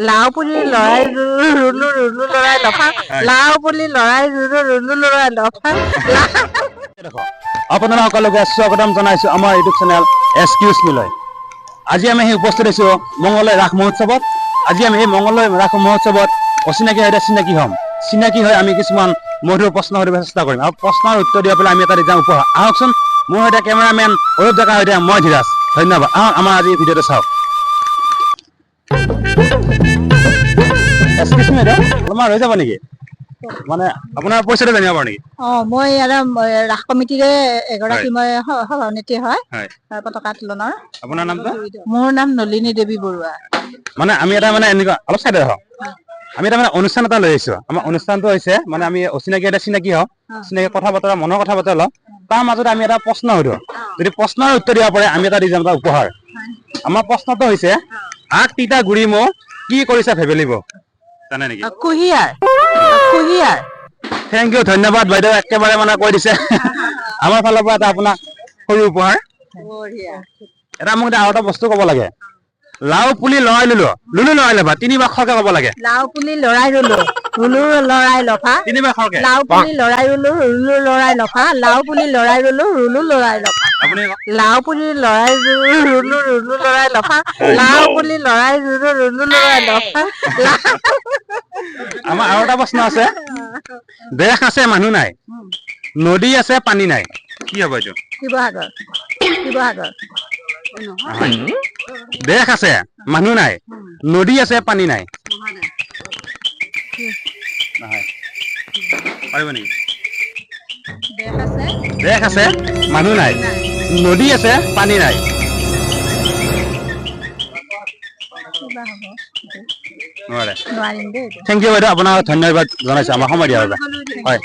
লাও পুলি লৰাই ৰুলো ৰুলো লৰাই লফা লাও পুলি লৰাই ৰুলো ৰুলো লৰাই লফা আপোনালোক সকলোকে স্বাগতম জনাইছো আমাৰ ইউটিউব চেনেল এক্সকিউজ মিলৈ। আজি আমি উপস্থিত হৈছো মংগলদৈ ৰাস মহোৎসৱত। আজি আমি এই মংগলদৈ ৰাস মহোৎসৱত অচিনাকি সৈতে চিনাকি হ'ম। চিনাকি হৈ আমি কিছুমান মধুৰ প্ৰশ্ন সুধিব চেষ্টা কৰিম আৰু প্ৰশ্নৰ উত্তৰ দিয়া পেলাই আমি এটা যাম উপহাৰ। আহকচোন, মোৰ সৈতে কেমেৰামেন অৰূপ ডেকাৰ সৈতে মই ধীৰাজ। ধন্যবাদ। আহক আমাৰ আজি ভিডিঅ'টো চাওক। এক্সকিউজ মি বাইদেউ, অলপমান ৰৈ যাব নেকি? মানে আপোনাৰ পইচাটো জানিব পাৰো নেকি? মই ৰাস কমিটিৰে এগৰাকী মই সভানেত্ৰী হয় পতাকা উত্তোলনৰ। আপোনাৰ নামটো? মোৰ নাম নলিনী দেৱী বৰুৱা। মানে আমি এটা এনেকুৱা অলপ চাইডে আহক। আমি এটা অনুষ্ঠান এটা লৈ আহিছো। আমাৰ অনুষ্ঠানটো হৈছে আমি অচিনাকি এটা চিনাকি হওঁ, চিনাকি কথা বতৰা মনৰ কথা বতৰা লওঁ। তাৰ মাজতে আমি এটা প্ৰশ্ন সুধো। যদি প্ৰশ্নৰ উত্তৰ দিব পাৰে আমি এটা দি যাম এটা উপহাৰ। আমাৰ প্ৰশ্নটো হৈছে আগ তিতা গুৰি মৌ কি কৰিছে ভেবেলিব? জানে নেকি? কুঁহিয়াৰ কুঁহিয়াৰ। থেংক ইউ, ধন্যবাদ বাইদেউ, একেবাৰে কৈ দিছে। আমাৰ ফালৰ পৰা এটা আপোনাক সৰু উপহাৰ। এটা মোক আৰু এটা বস্তু ক'ব লাগে। লাও পুলি লৰাই লুলো লুলো লৰাই লফা, তিনিবাৰ খৰকে ক'ব লাগে। লাও পুলি লৰাই ৰুলো ৰুলো লৰাই লফা, তিনিবাৰ খৰকে। লাও পুলি লৰাই ৰুলো ৰুলো লৰাই লফা, লাও পুলি লৰাই ৰুলো ৰুলো লৰাই লফা। লাও পুলি লৰাই ৰুলো ৰুলো লৰাই লফা, লাও পুলি লৰাই ৰুলো ৰুলো লৰাই লফা। আমাৰ আৰু এটা প্ৰশ্ন আছে। দেশ আছে মানুহ নাই, নদী আছে পানী নাই, কি হ'ব এইটো? শিৱসাগৰ শিৱসাগৰ। দেশ আছে মানুহ নাই, নদী আছে পানী নাই। পাৰিব নেকি? দেশ আছে মানুহ নাই, নদী আছে পানী নাই। থেংক ইউ বাইদেউ, আপোনাক ধন্যবাদ জনাইছো আমাৰ সময় দিয়াৰ বাবে। হয়।